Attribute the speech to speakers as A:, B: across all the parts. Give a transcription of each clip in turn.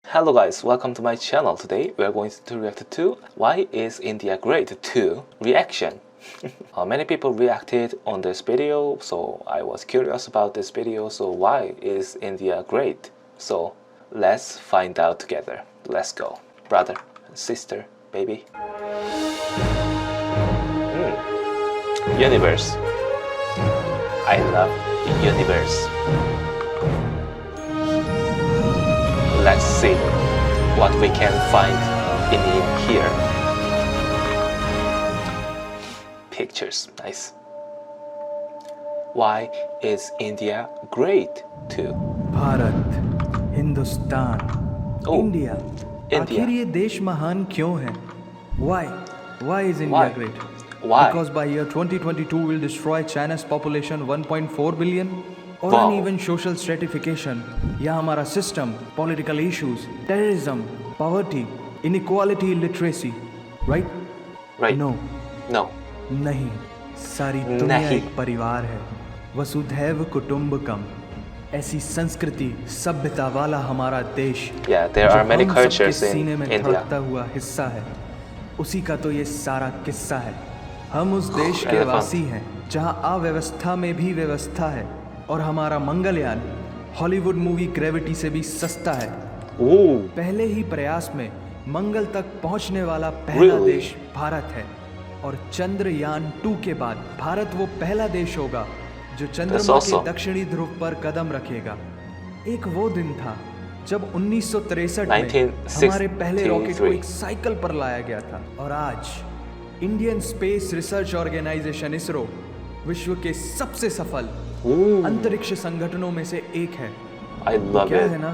A: Hello guys, welcome to my channel. Today we are going to react to Why is India Great 2 reaction. Many people reacted on this video, so I was curious about this video. So why is India great? So let's find out together. Let's go. Brother, sister, baby. Universe. I love the universe. Let's see what we can find in here. Pictures, nice. Why is India great too?
B: Bharat, Hindustan, India, आखिर ये देश महान क्यों है? Why? Why is India great?
A: Why?
B: Because by year 2022 will destroy China's population 1.4 billion. और
A: Wow.
B: uneven social stratification या हमारा system, political issues, terrorism, poverty, inequality, illiteracy, right?
A: Right.
B: No.
A: No.
B: नहीं, सारी दुनिया
A: नहीं.
B: एक परिवार है, वसुधैव कुटुंबकम. ऐसी संस्कृति, सभ्यता वाला हमारा देश.
A: Yeah, there are many cultures in
B: सीने में
A: India.
B: धड़कता हुआ हिस्सा है. उसी का तो ये सारा किस्सा है. हम उस देश के
A: Elephant.
B: वासी हैं, जहां अव्यवस्था में भी व्यवस्था है, और हमारा मंगलयान हॉलीवुड मूवी ग्रेविटी से भी सस्ता है.
A: Ooh.
B: पहले ही प्रयास में मंगल तक पहुंचने वाला पहला
A: Really?
B: देश भारत है, और चंद्रयान 2 के बाद भारत वो पहला देश होगा जो चंद्रमा
A: That's awesome.
B: के दक्षिणी ध्रुव पर कदम रखेगा. एक वो दिन था जब 1963 में
A: 1963
B: हमारे पहले रॉकेट को एक साइकिल पर लाया गया था. और आज Indian Space Research Organisation ISRO विश्व के सबसे सफल
A: Ooh.
B: अंतरिक्ष संगठनों में से एक है.
A: I love
B: क्या
A: it.
B: है ना,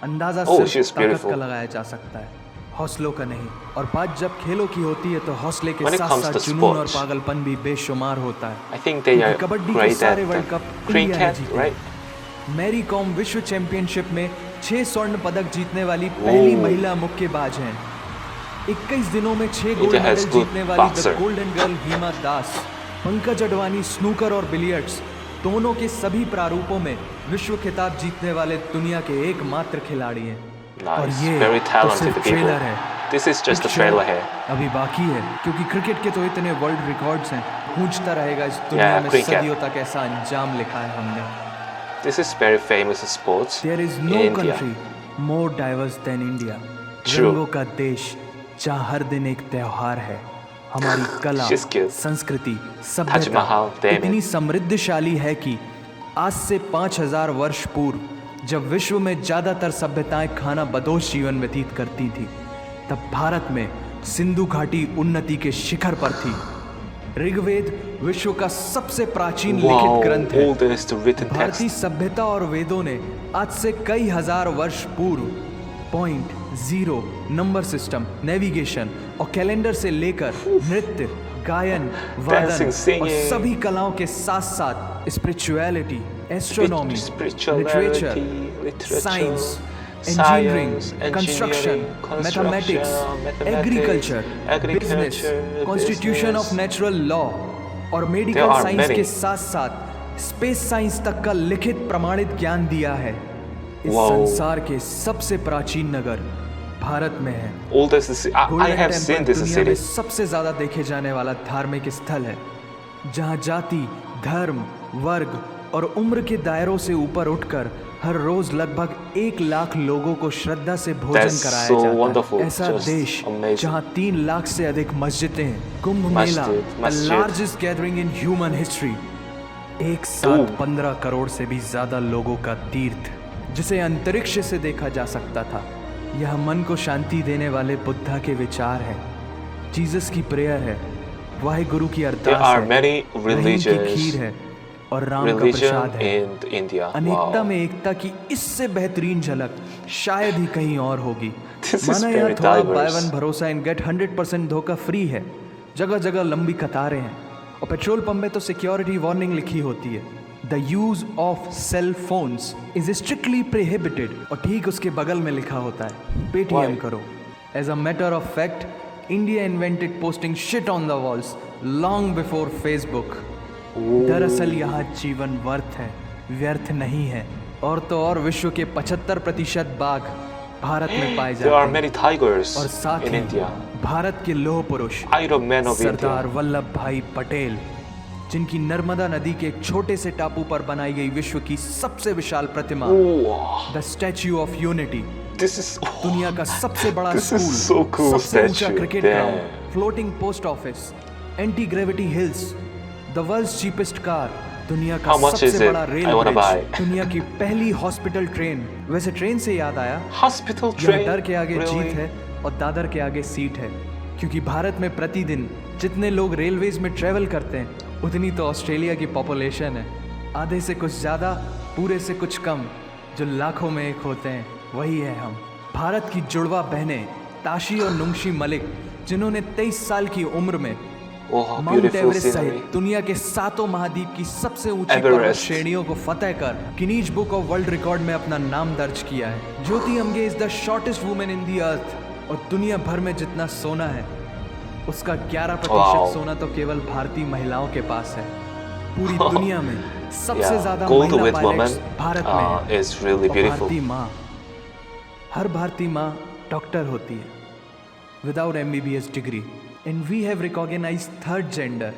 B: अंदाजा
A: Oh, she's
B: सिर्फ ताकत
A: beautiful.
B: का लगाया जा सकता है, हौसलों का नहीं. और बात जब खेलों की होती है तो हौसले के
A: When it
B: साथ
A: comes
B: साथ
A: to
B: जुनून और
A: sports,
B: पागलपन भी बेशुमार होता है.
A: I think they are
B: क्योंकि कबड्डी के
A: great
B: सारे
A: at
B: वर्ल्ड कप इंडिया ने
A: cricket,
B: जीते.
A: right?
B: मैरी कॉम विश्व चैंपियनशिप में 6 स्वर्ण पदक जीतने वाली पहली महिला मुक्केबाज हैं. 21 दिनों में 6 gold
A: India has
B: medal
A: good
B: जीतने वाली the
A: boxer.
B: Golden girl Hima Das. Pankaj Advani snooker और बिलियर्ड्स दोनों के सभी प्रारूपों में विश्व खिताब जीतने वाले दुनिया के एकमात्र खिलाड़ी हैं. और
A: Nice.
B: ये
A: Very
B: तो
A: talented
B: सिर्फ
A: people.
B: ट्रेलर है.
A: This is just the
B: picture
A: trailer here.
B: अभी बाकी है, क्योंकि क्रिकेट के तो इतने वर्ल्ड रिकॉर्ड्स हैं. गूंजता रहेगा इस दुनिया
A: Yeah,
B: में
A: cricket.
B: सदियों तक ऐसा अंजाम लिखा है हमने.
A: This is very famous sports
B: There is
A: in
B: no
A: India.
B: country more diverse than India.
A: True.
B: रंगों का देश जहाँ हर दिन एक त्योहार है. हमारी कला,
A: She's cute.
B: संस्कृति,
A: Taj Mahal,
B: सभ्यता
A: damn
B: इतनी
A: it.
B: समृद्धशाली है कि आज से 5000 वर्ष पूर्व जब विश्व में ज्यादातर सभ्यताएं खाना बदोश जीवन व्यतीत करती थी, तब भारत में सिंधु घाटी उन्नति के शिखर पर थी. ऋग्वेद विश्व का सबसे प्राचीन लिखित
A: Wow,
B: ग्रंथ है.
A: oldest written
B: भारतीय
A: text.
B: सभ्यता और वेदों ने आज से कई हजार वर्ष पूर्व point, zero, number system, navigation और कैलेंडर से लेकर नृत्य, गायन, वादन
A: Dancing, singing.
B: और सभी कलाओं के साथ साथ spirituality, astronomy,
A: Spirituality, literature,
B: science,
A: science,
B: engineering,
A: engineering,
B: construction, mathematics,
A: mathematics,
B: agriculture, business,
A: agriculture,
B: constitution of
A: business.
B: Natural law और
A: There
B: medical
A: are
B: science
A: many.
B: के साथ साथ स्पेस साइंस तक का लिखित प्रमाणित ज्ञान दिया है. इस
A: Wow.
B: संसार के सबसे प्राचीन नगर भारत में है.
A: Oldest is I
B: golden
A: have
B: temple
A: seen this
B: दुनिया में
A: city.
B: सबसे ज्यादा देखे जाने वाला धार्मिक स्थल है, जहां जाति, धर्म, वर्ग और उम्र के दायरों से ऊपर उठकर हर रोज लगभग 1 लाख लोगों को श्रद्धा से भोजन
A: That's
B: कराया
A: so
B: जाता
A: wonderful.
B: है. ऐसा
A: Just
B: देश
A: amazing.
B: जहां 3 लाख से अधिक मस्जिदें हैं. कुंभ मेला, द
A: मस्जिद.
B: Largest gathering in human history. एक साथ 15 करोड़ से भी ज्यादा लोगों का तीर्थ, जिसे अंतरिक्ष से देखा जा सकता था. यह मन को शांति देने वाले बुद्धा के विचार है, जीसस की प्रेयर है, वाहिगुरु की
A: There
B: अरदास
A: are
B: है,
A: many
B: रहीम की
A: religious
B: खीर है और राम का
A: religion
B: प्रसाद है.
A: in India.
B: अनेकता
A: Wow.
B: में एकता की इससे बेहतरीन झलक शायद ही कहीं और होगी.
A: This is
B: माना यहाँ
A: very
B: थोड़ा
A: diverse.
B: बाय वन भरोसा इन गेट 100% धोखा फ्री है. जगह जगह लंबी कतारें हैं और पेट्रोल पंप में तो सिक्योरिटी वार्निंग लिखी होती है. The use of cell phones is strictly prohibited और ठीक उसके बगल में लिखा होता है पेटीएम
A: Why?
B: करो. As a matter of fact, India invented posting shit on the walls long before Facebook. दरअसल यहाँ जीवन वर्थ है, व्यर्थ नहीं है. और तो और विश्व के 75% बाघ भारत में पाए
A: There are
B: जाते
A: many
B: हैं
A: tigers
B: और साथ
A: in
B: ही
A: India.
B: भारत के लौह पुरुष
A: Iron Man of
B: Sardar
A: India.
B: Vallabh भाई पटेल, जिनकी नर्मदा नदी के एक छोटे से टापू पर बनाई गई विश्व की सबसे विशाल प्रतिमा
A: Wow.
B: The Statue of Unity,
A: This is
B: दुनिया का सबसे बड़ा
A: This is
B: school,
A: so cool
B: सबसे ऊंचा
A: statue.
B: Cricket
A: Damn.
B: Ground, floating post office, anti gravity hills, the world's cheapest car, दुनिया का
A: How much is
B: सबसे
A: it?
B: बड़ा rail
A: I wanna
B: bridge,
A: buy.
B: दुनिया की पहली हॉस्पिटल ट्रेन। वैसे ट्रेन से याद आया,
A: hospital
B: यहाँ
A: train.
B: डर के आगे
A: Really?
B: जीत है और दादर के आगे सीट है, क्योंकि भारत में प्रतिदिन जितने लोग रेलवेज में ट्रेवल करते हैं उतनी तो ऑस्ट्रेलिया की पॉपुलेशन है। आधे से कुछ ज़्यादा, पूरे से कुछ कम, जो लाखों में एक होते हैं वही है हम। भारत की जुड़वा बहनें ताशी और नुंगशी मलिक, जिन्होंने 23 साल की उम्र में
A: Oh,
B: mount
A: beautiful
B: Everest
A: scenery.
B: सहित दुनिया के 7 महाद्वीप की सबसे ऊंची
A: एवरेस्ट।
B: पर्वत श्रेणियों को फतेह कर Guinness Book of World Record में अपना नाम दर्ज किया है। Jyoti Amge is the shortest women in the earth, और दुनिया भर में जितना सोना है उसका 11%
A: Wow.
B: सोना तो केवल भारतीय महिलाओं के पास है। पूरी दुनिया में सबसे
A: Yeah,
B: ज्यादा
A: gold
B: महिला
A: with
B: पायलट्स
A: woman
B: भारत में हैं।
A: is really
B: और
A: beautiful.
B: भारतीय माँ, हर भारतीय माँ डॉक्टर होती है without MBBS degree, and we have recognised third gender.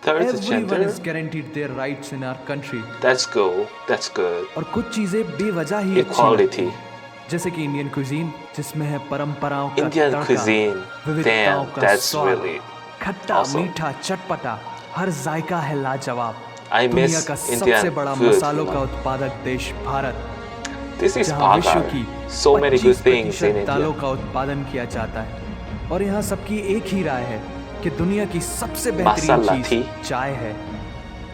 A: Third
B: Everyone
A: gender.
B: is guaranteed their rights in our country.
A: That's good. That's good.
B: और कुछ चीजें बेवजह ही अच्छी
A: Equality.
B: लगती हैं। जैसे कि इंडियन क्विजीन, जिसमें है परंपराओं का
A: Indian
B: तड़का,
A: cuisine.
B: विविधताओं
A: Damn,
B: का
A: that's
B: स्वाद,
A: really
B: खट्टा
A: awesome.
B: मीठा चटपटा, हर जायका है लाजवाब।
A: I
B: दुनिया
A: miss
B: का
A: Indian
B: सबसे बड़ा
A: food,
B: मसालों
A: you
B: का
A: know.
B: उत्पादक देश भारत,
A: This is
B: जहाँ विश्व
A: Bhagar.
B: की
A: So many good things
B: 25%
A: in
B: दालों
A: India.
B: का उत्पादन किया जाता है। और यहाँ सबकी एक ही राय है कि दुनिया की सबसे बेहतरीन
A: मसाला
B: चीज
A: टी।
B: चाय है।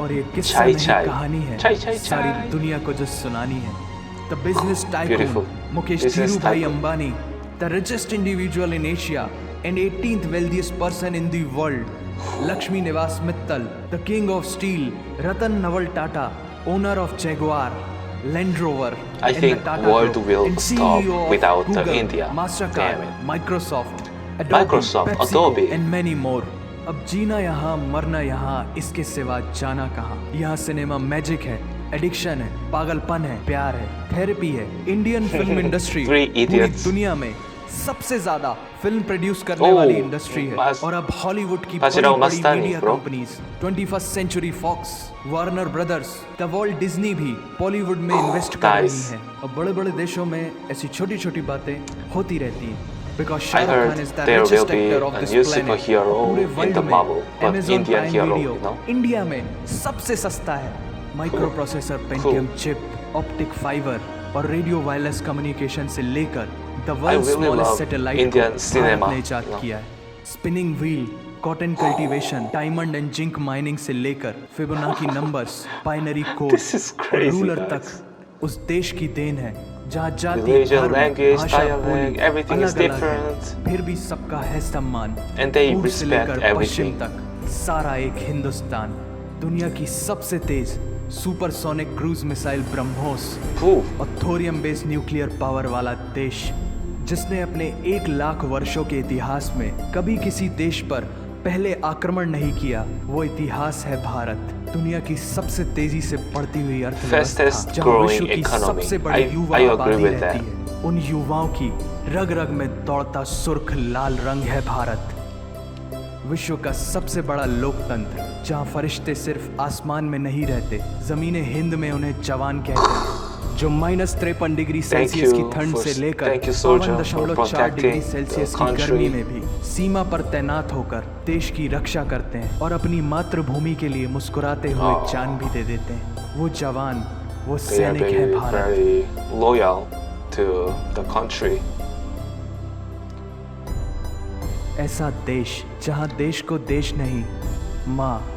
B: और ये किस्सा
A: चाय,
B: नहीं
A: चाय।
B: कहानी है,
A: चाय, चाय,
B: सारी
A: चाय।
B: दुनिया को जो सुनानी है। The business
A: Beautiful.
B: Tycoon Mukesh
A: Business
B: Dhirubhai
A: tycoon.
B: Ambani, the richest individual in Asia and 18th wealthiest person in the world, Lakshmi Niwas Mittal, the king of steel, Ratan Naval Tata, owner of Jaguar, Land Rover,
A: I think world will stop without India. Damn
B: Mastercard,
A: it.
B: Microsoft,
A: Microsoft, Adobe.
B: And many more. अब जीना यहाँ मरना यहाँ, इसके सिवा जाना कहाँ। यहाँ सिनेमा मैजिक है, एडिक्शन है, पागलपन है, प्यार है, थेरेपी है। इंडियन फिल्म इंडस्ट्री
A: Three
B: पूरी
A: idiots.
B: दुनिया में सबसे ज्यादा फिल्म प्रोड्यूस करने
A: Oh,
B: वाली इंडस्ट्री है।
A: Mas-
B: और अब हॉलीवुड की
A: Masirao
B: बड़ी-बड़ी
A: Mastani,
B: media
A: bro.
B: Companies, 21st Century Fox, Warner Brothers, the world Disney भी बॉलीवुड में इन्वेस्ट कर रही
A: nice.
B: हैं। और बड़े बड़े देशों में ऐसी छोटी छोटी बातें होती रहती हैं। Because
A: I
B: Shah Rukh
A: heard
B: Khan is the
A: there will
B: richest
A: be
B: actor of
A: a
B: this
A: new
B: planet.
A: superhero
B: पूरे
A: in
B: वर्ल्ड
A: the
B: में
A: Marvel, but
B: Amazon
A: Indian
B: Prime
A: hero,
B: Video
A: you know?
B: India में सबसे सस्ता है। Micro processor, Pentium chip, optic fibre और radio wireless communication से लेकर the world
A: really
B: smallest
A: love
B: satellite
A: Indian
B: Bharat
A: cinema,
B: ने इजाद
A: you know?
B: किया है। Spinning wheel, cotton cultivation, diamond and zinc mining से लेकर Fibonacci numbers, binary code
A: This is
B: और
A: crazy,
B: रूलर
A: guys.
B: तक उस देश की देन है जहाँ जाति,
A: Religion,
B: धर्म,
A: language,
B: भाषा,
A: dialect,
B: बोली
A: everything is
B: अलग-अलग है,
A: different.
B: फिर भी सबका है सम्मान।
A: And they
B: पूर्व से
A: respect
B: लेकर पश्चिम
A: everything.
B: तक सारा एक हिंदुस्तान। दुनिया की सबसे तेज supersonic cruise missile BrahMos
A: Ooh.
B: और थोरियम बेस्ड न्यूक्लियर पावर वाला देश, जिसने अपने 1 लाख वर्षों के इतिहास में कभी किसी देश पर पहले आक्रमण नहीं किया, वो इतिहास है भारत। दुनिया की सबसे तेजी से बढ़ती हुई अर्थव्यवस्था,
A: Fastest
B: जहाँ
A: growing
B: विश्व की
A: economy.
B: सबसे बड़ी युवा
A: I agree
B: आबादी
A: with
B: रहती
A: that.
B: है, उन युवाओं की रग रग में दौड़ता सुर्ख लाल रंग है भारत। विश्व का सबसे बड़ा लोकतंत्र, जहाँ फरिश्ते सिर्फ आसमान में नहीं रहते, जमीने हिंद में उन्हें जवान कहते हैं, जो -53 डिग्री सेल्सियस की ठंड से लेकर 52.4 डिग्री सेल्सियस की गर्मी में भी सीमा पर तैनात होकर देश की रक्षा करते हैं और अपनी मातृभूमि के लिए मुस्कुराते हुए जान भी दे देते हैं। वो जवान, वो
A: They are
B: सैनिक है
A: very,
B: Bharat.
A: very loyal to the country.
B: ऐसा देश जहाँ देश को देश नहीं, माँ,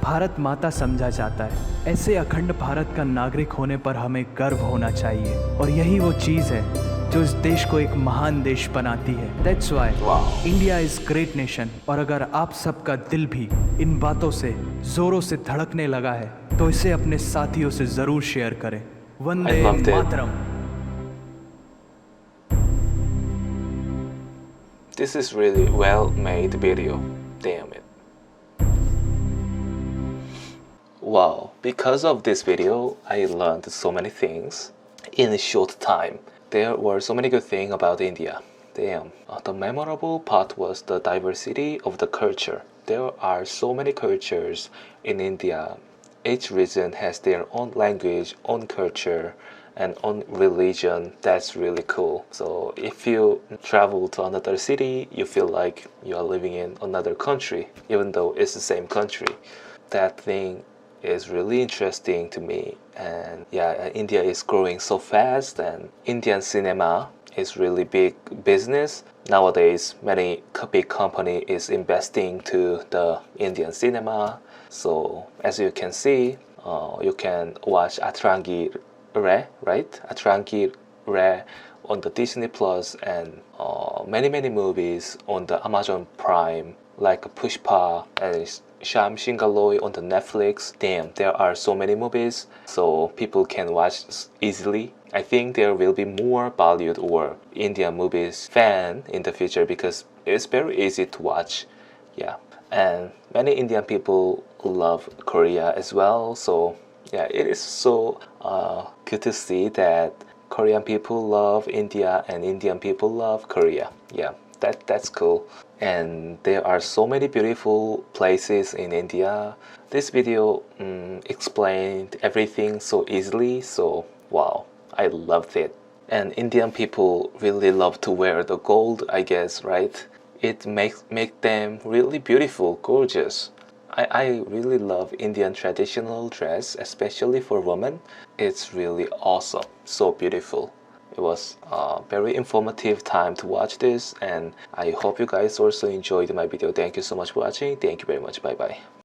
B: भारत माता समझा जाता है। ऐसे अखंड भारत का नागरिक होने पर हमें गर्व होना चाहिए, और यही वो चीज़ है जो इस देश को एक महान देश बनाती है। That's why
A: Wow.
B: India is great nation. और अगर आप सबका दिल भी इन बातों से जोरों से धड़कने लगा है, तो इसे अपने साथियों से जरूर शेयर करें। वंदे
A: I loved it.
B: Mataram.
A: This is really well made video. Damn it. Wow, because of this video, I learned so many things in a short time. there were so many good things about India. Damn. The memorable part was the diversity of the culture. There are so many cultures in India. Each region has their own language, own culture, and own religion. That's really cool. So if you travel to another city, you feel like you are living in another country, even though it's the same country. That thing is really interesting to me. And yeah, India is growing so fast, and Indian cinema is really big business nowadays. Many big company is investing to the Indian cinema. So as you can see, you can watch Atrangi Re, right? Atrangi Re on the Disney Plus, and many movies on the Amazon Prime, like Pushpa and Sham Shingaloi on the Netflix. Damn, there are so many movies, so people can watch easily. I think there will be more Bollywood or Indian movies fan in the future because it's very easy to watch. Yeah, and many Indian people love Korea as well. So yeah, it is so good to see that Korean people love India and Indian people love Korea. Yeah, that's cool. And there are so many beautiful places in India. This video explained everything so easily. So wow, I loved it. And Indian people really love to wear the gold, I guess, right? It make them really beautiful, gorgeous. I really love Indian traditional dress, especially for women. It's really awesome, so beautiful. It was a very informative time to watch this, and I hope you guys also enjoyed my video. Thank you so much for watching. Thank you very much. Bye bye.